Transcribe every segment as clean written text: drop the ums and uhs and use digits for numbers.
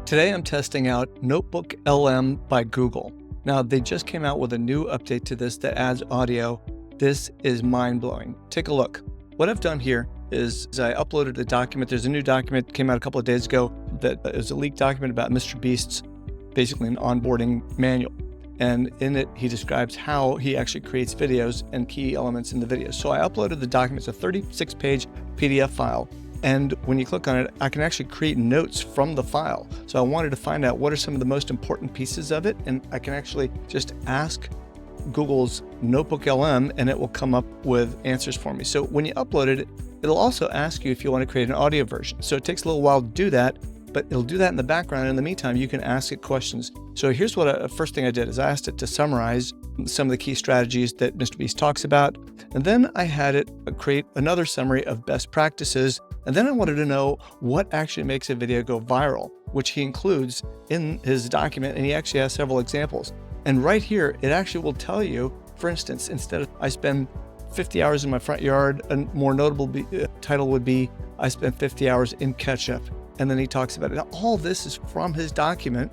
Today I'm testing out NotebookLM by Google. Now they just came out with a new update to this that adds audio. This is mind-blowing. Take a look. What I've done here is I uploaded a document. There's a new document that came out a couple of days ago that is a leaked document about MrBeast's, basically an onboarding manual. And in it, he describes how he actually creates videos and key elements in the videos. So I uploaded the document. It's a 36-page PDF file. And when you click on it, I can actually create notes from the file. So I wanted to find out what are some of the most important pieces of it. And I can actually just ask Google's NotebookLM and it will come up with answers for me. So when you upload it, it'll also ask you if you want to create an audio version. So it takes a little while to do that, but it'll do that in the background. In the meantime, you can ask it questions. So here's what first thing I did is I asked it to summarize some of the key strategies that MrBeast talks about. And then I had it create another summary of best practices. And then I wanted to know what actually makes a video go viral, which he includes in his document. And he actually has several examples. And right here, it actually will tell you, for instance, instead of I spend 50 hours in my front yard, a more notable title would be, I spent 50 hours in ketchup. And then he talks about it. Now, all this is from his document,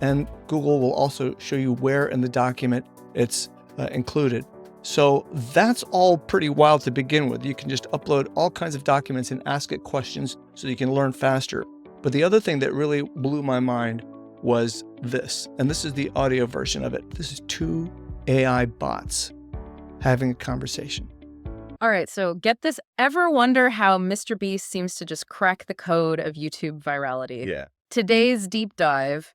and Google will also show you where in the document it's included. So that's all pretty wild to begin with. You can just upload all kinds of documents and ask it questions so you can learn faster. But the other thing that really blew my mind was this, and this is the audio version of it. This is 2 AI bots having a conversation. All right, so get this. Ever wonder how MrBeast seems to just crack the code of YouTube virality? Yeah. Today's deep dive,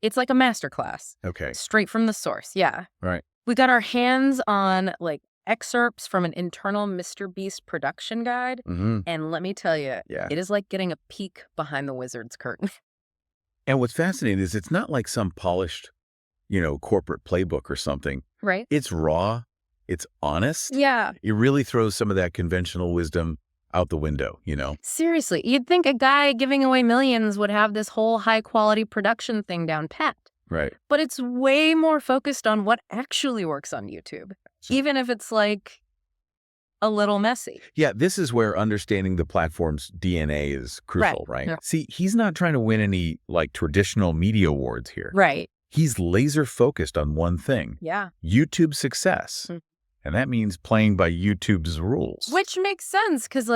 it's like a masterclass. Okay. Straight from the source, yeah. Right. We got our hands on like excerpts from an internal MrBeast production guide. Mm-hmm. And let me tell you, Yeah. it is like getting a peek behind the wizard's curtain. And what's fascinating is it's not like some polished, corporate playbook or something. Right? It's raw. It's honest. Yeah. It really throws some of that conventional wisdom out the window, Seriously, you'd think a guy giving away millions would have this whole high-quality production thing down pat. Right. But it's way more focused on what actually works on YouTube, even if it's like a little messy. Yeah, this is where understanding the platform's DNA is crucial, right? Yeah. See, he's not trying to win any traditional media awards here. Right. He's laser focused on one thing. Yeah. YouTube success. And that means playing by YouTube's rules. Which makes sense because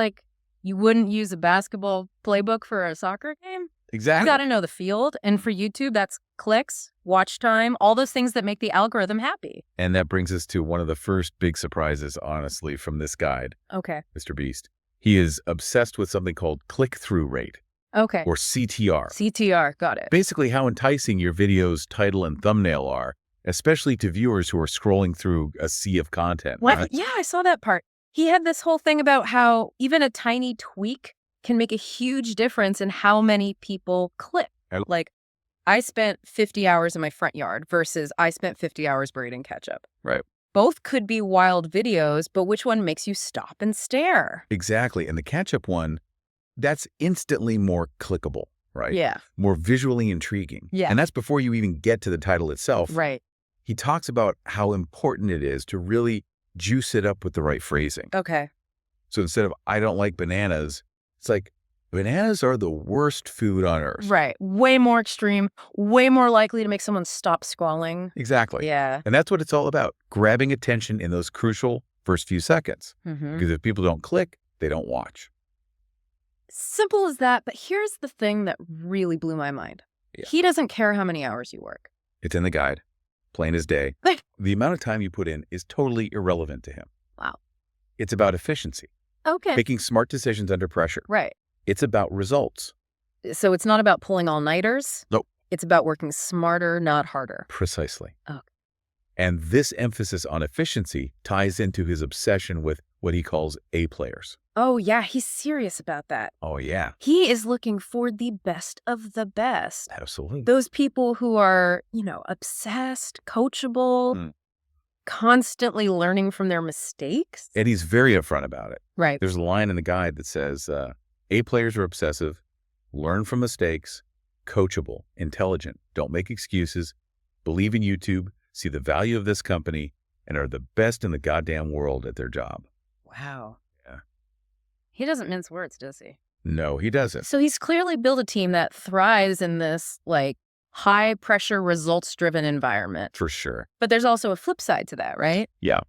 you wouldn't use a basketball playbook for a soccer game. Exactly. You got to know the field. And for YouTube, that's clicks, watch time, all those things that make the algorithm happy. And that brings us to one of the first big surprises, honestly, from this guide. Okay. MrBeast. He is obsessed with something called click-through rate. Okay. Or CTR. CTR, got it. Basically how enticing your video's title and thumbnail are, especially to viewers who are scrolling through a sea of content. What? Right? Yeah, I saw that part. He had this whole thing about how even a tiny tweak can make a huge difference in how many people click. Like, I spent 50 hours in my front yard versus I spent 50 hours braiding ketchup. Right. Both could be wild videos, but which one makes you stop and stare? Exactly. And the ketchup one, that's instantly more clickable, right? Yeah. More visually intriguing. Yeah. And that's before you even get to the title itself. Right. He talks about how important it is to really juice it up with the right phrasing. Okay. So instead of, I don't like bananas, it's like, bananas are the worst food on earth. Right. Way more extreme, way more likely to make someone stop scrolling. Exactly. Yeah. And that's what it's all about, grabbing attention in those crucial first few seconds. Because if people don't click, they don't watch. Simple as that, but here's the thing that really blew my mind. Yeah. He doesn't care how many hours you work. It's in the guide, plain as day. The amount of time you put in is totally irrelevant to him. Wow. It's about efficiency, Okay. making smart decisions under pressure. Right. It's about results. So it's not about pulling all-nighters? Nope. It's about working smarter, not harder. Precisely. Okay. And this emphasis on efficiency ties into his obsession with what he calls A players. Oh, yeah, he's serious about that. Oh, yeah. He is looking for the best of the best. Absolutely. Those people who are, obsessed, coachable, constantly learning from their mistakes. And he's very upfront about it. Right. There's a line in the guide that says, A players are obsessive, learn from mistakes, coachable, intelligent, don't make excuses, believe in YouTube, see the value of this company, and are the best in the goddamn world at their job. Wow. Yeah. He doesn't mince words, does he? No, he doesn't. So he's clearly built a team that thrives in this like high pressure, results driven environment. For sure. But there's also a flip side to that, right? Yeah.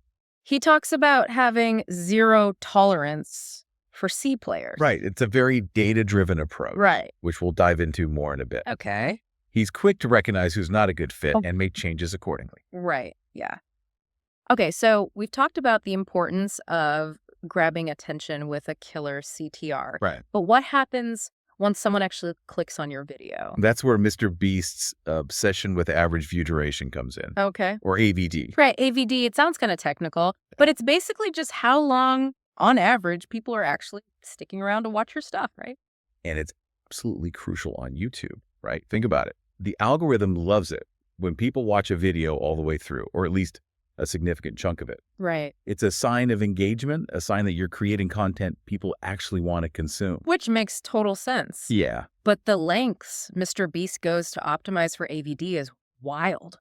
He talks about having zero tolerance for C players. Right. It's a very data-driven approach. Right. Which we'll dive into more in a bit. Okay. He's quick to recognize who's not a good fit and make changes accordingly. Right. Yeah. Okay. So we've talked about the importance of grabbing attention with a killer CTR. Right. But what happens once someone actually clicks on your video? That's where MrBeast's obsession with average view duration comes in. Okay. Or AVD. Right. AVD, it sounds kind of technical, but it's basically just how long, on average, people are actually sticking around to watch your stuff, right? And it's absolutely crucial on YouTube, right? Think about it. The algorithm loves it when people watch a video all the way through, or at least a significant chunk of it. Right. It's a sign of engagement, a sign that you're creating content people actually want to consume. Which makes total sense. Yeah. But the lengths MrBeast goes to optimize for AVD is wild.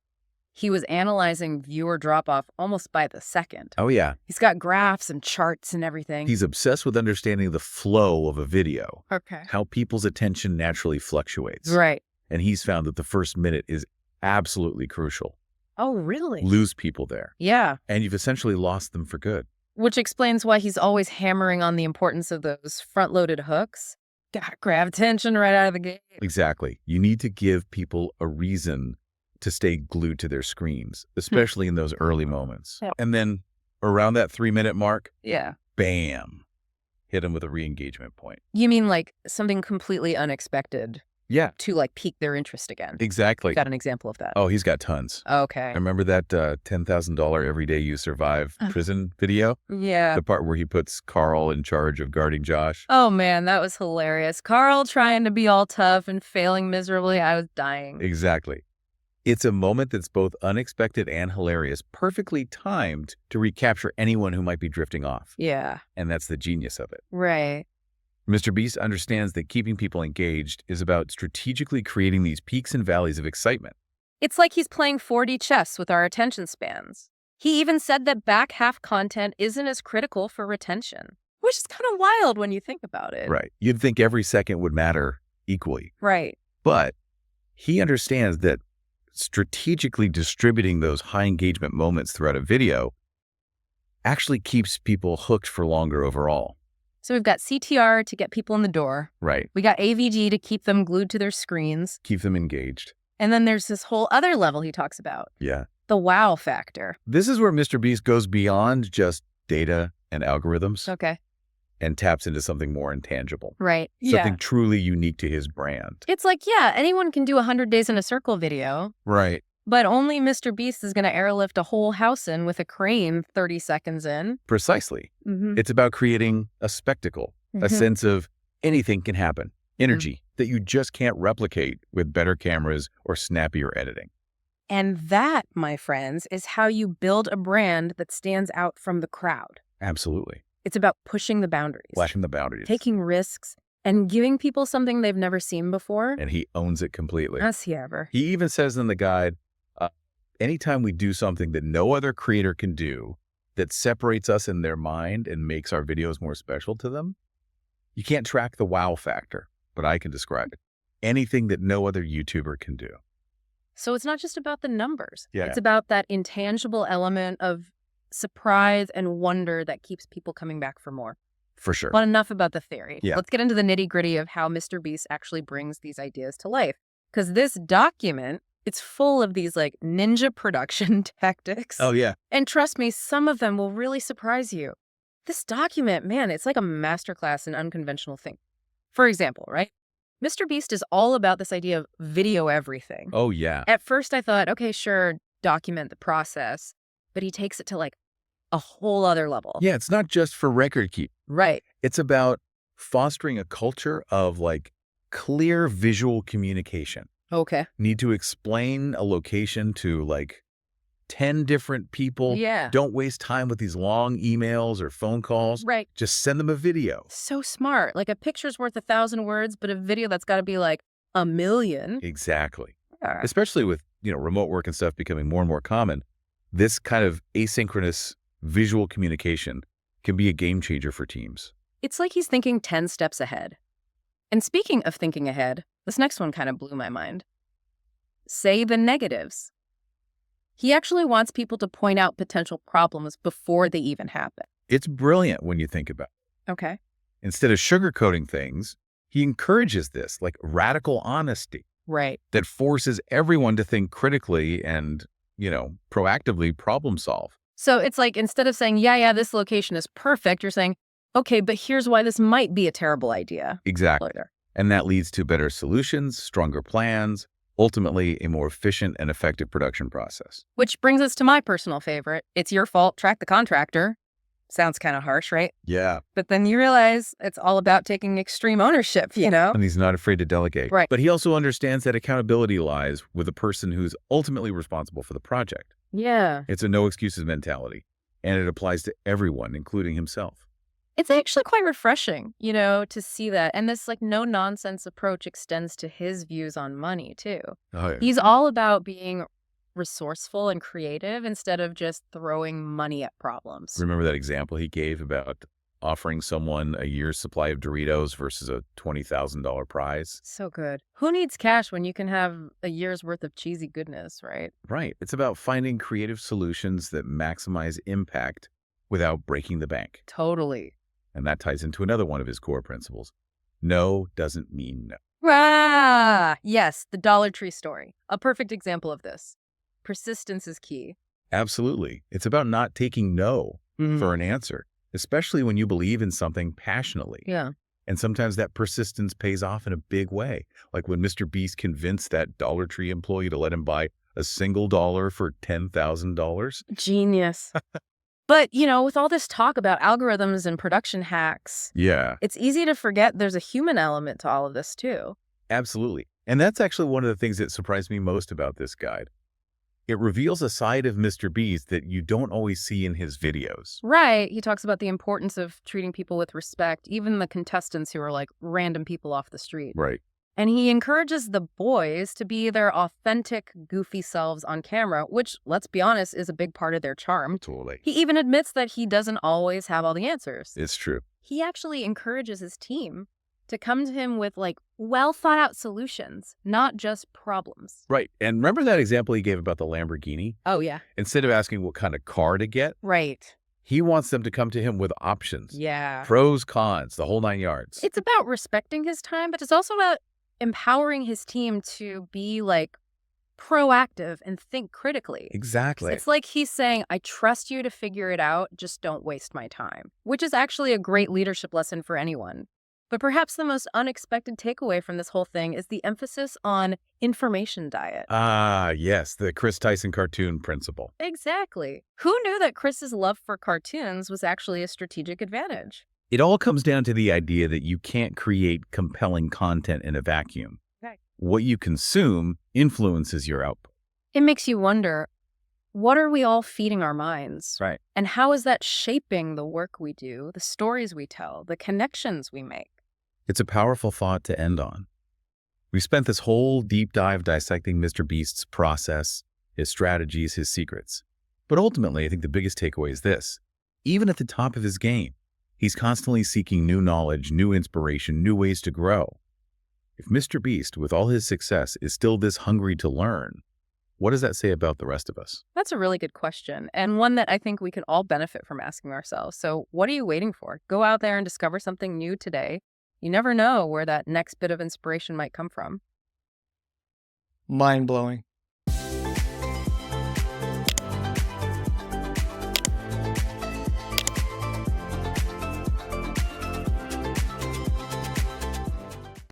He was analyzing viewer drop-off almost by the second. Oh, yeah. He's got graphs and charts and everything. He's obsessed with understanding the flow of a video. Okay. How people's attention naturally fluctuates. Right. And he's found that the first minute is absolutely crucial. Oh, really? Lose people there. Yeah. And you've essentially lost them for good. Which explains why he's always hammering on the importance of those front-loaded hooks. Gotta grab attention right out of the gate. Exactly. You need to give people a reason to stay glued to their screens, especially in those early moments. Yeah. And then around that 3-minute mark, Yeah. bam, hit them with a re-engagement point. You mean like something completely unexpected Yeah, to like pique their interest again? exactly. Got an example of that? Oh, he's got tons. Okay. I remember that $10,000 Every Day You Survive prison video? Yeah. The part where he puts Carl in charge of guarding Josh. Oh, man, that was hilarious. Carl trying to be all tough and failing miserably. I was dying. Exactly. It's a moment that's both unexpected and hilarious, perfectly timed to recapture anyone who might be drifting off. Yeah. And that's the genius of it. Right. MrBeast understands that keeping people engaged is about strategically creating these peaks and valleys of excitement. It's like he's playing 4D chess with our attention spans. He even said that back half content isn't as critical for retention, which is kind of wild when you think about it. Right. You'd think every second would matter equally. Right. But he understands that strategically distributing those high engagement moments throughout a video actually keeps people hooked for longer overall. So we've got CTR to get people in the door. Right. We got AVG to keep them glued to their screens. Keep them engaged. And then there's this whole other level he talks about, Yeah. the wow factor. This is where MrBeast goes beyond just data and algorithms Okay. and taps into something more intangible. Right. Something truly unique to his brand. It's like, yeah, anyone can do 100 days in a circle video, Right. but only MrBeast is going to airlift a whole house in with a crane 30 seconds in. Precisely. Mm-hmm. It's about creating a spectacle, a sense of anything can happen, energy that you just can't replicate with better cameras or snappier editing. And that, my friends, is how you build a brand that stands out from the crowd. Absolutely. It's about pushing the boundaries, Flashing the boundaries. taking risks, and giving people something they've never seen before. And he owns it completely. Has he ever? He even says in the guide, anytime we do something that no other creator can do that separates us in their mind and makes our videos more special to them, you can't track the wow factor, but I can describe it. Anything that no other YouTuber can do. So it's not just about the numbers. Yeah. It's about that intangible element of surprise and wonder that keeps people coming back for more. For sure. But enough about the theory. Yeah. Let's get into the nitty-gritty of how MrBeast actually brings these ideas to life. Because this document, it's full of these like ninja production tactics. Oh, yeah. And trust me, some of them will really surprise you. This document, man, it's like a masterclass in unconventional thinking. For example, right? MrBeast is all about this idea of video everything. Oh, yeah. At first I thought, okay, sure, document the process, but he takes it to like a whole other level. Yeah, it's not just for record keep. Right. It's about fostering a culture of like clear visual communication. Okay. Need to explain a location to like 10 different people. Yeah. Don't waste time with these long emails or phone calls. Right. Just send them a video. So smart. Like a picture's worth 1,000 words, but a video that's got to be like 1,000,000. Exactly. Yeah. Especially with, remote work and stuff becoming more and more common. This kind of asynchronous visual communication can be a game changer for teams. It's like he's thinking 10 steps ahead. And speaking of thinking ahead, this next one kind of blew my mind. Say the negatives. He actually wants people to point out potential problems before they even happen. It's brilliant when you think about it. Okay. Instead of sugarcoating things, he encourages this, like radical honesty Right. that forces everyone to think critically and, proactively problem solve. So it's like instead of saying, yeah, this location is perfect, you're saying, okay, but here's why this might be a terrible idea. Exactly. Later. And that leads to better solutions, stronger plans, ultimately a more efficient and effective production process. Which brings us to my personal favorite. It's your fault, track the contractor. Sounds kind of harsh, right? Yeah. But then you realize it's all about taking extreme ownership, And he's not afraid to delegate. Right. But he also understands that accountability lies with the person who's ultimately responsible for the project. Yeah. It's a no excuses mentality, and it applies to everyone, including himself. It's actually quite refreshing, to see that. And this no-nonsense approach extends to his views on money, too. Oh, yeah. He's all about being resourceful and creative instead of just throwing money at problems. Remember that example he gave about offering someone a year's supply of Doritos versus a $20,000 prize? So good. Who needs cash when you can have a year's worth of cheesy goodness, right? Right. It's about finding creative solutions that maximize impact without breaking the bank. Totally. And that ties into another one of his core principles. No doesn't mean no. Yes, the Dollar Tree story. A perfect example of this. Persistence is key. Absolutely. It's about not taking no for an answer, especially when you believe in something passionately. Yeah. And sometimes that persistence pays off in a big way, like when Mr. Beast convinced that Dollar Tree employee to let him buy a single dollar for $10,000. Genius. But, with all this talk about algorithms and production hacks, Yeah, it's easy to forget there's a human element to all of this, too. absolutely. And that's actually one of the things that surprised me most about this guide. It reveals a side of Mr. Beast that you don't always see in his videos. Right. He talks about the importance of treating people with respect, even the contestants who are like random people off the street. Right. And he encourages the boys to be their authentic, goofy selves on camera, which, let's be honest, is a big part of their charm. Totally. He even admits that he doesn't always have all the answers. It's true. He actually encourages his team to come to him with well thought out solutions, not just problems. Right. And remember that example he gave about the Lamborghini? Oh, yeah. Instead of asking what kind of car to get, Right. he wants them to come to him with options. Yeah. Pros, cons, the whole 9 yards. It's about respecting his time, but it's also about empowering his team to be proactive and think critically. Exactly. It's like he's saying, I trust you to figure it out, just don't waste my time, which is actually a great leadership lesson for anyone. But perhaps the most unexpected takeaway from this whole thing is the emphasis on information diet. Ah, yes, the Chris Tyson cartoon principle. Exactly. Who knew that Chris's love for cartoons was actually a strategic advantage? It all comes down to the idea that you can't create compelling content in a vacuum. Right. What you consume influences your output. It makes you wonder, what are we all feeding our minds? Right. And how is that shaping the work we do, the stories we tell, the connections we make? It's a powerful thought to end on. We spent this whole deep dive dissecting Mr. Beast's process, his strategies, his secrets. But ultimately, I think the biggest takeaway is this. Even at the top of his game, he's constantly seeking new knowledge, new inspiration, new ways to grow. If Mr. Beast, with all his success, is still this hungry to learn, what does that say about the rest of us? That's a really good question, and one that I think we could all benefit from asking ourselves. So what are you waiting for? Go out there and discover something new today. You never know where that next bit of inspiration might come from. Mind-blowing.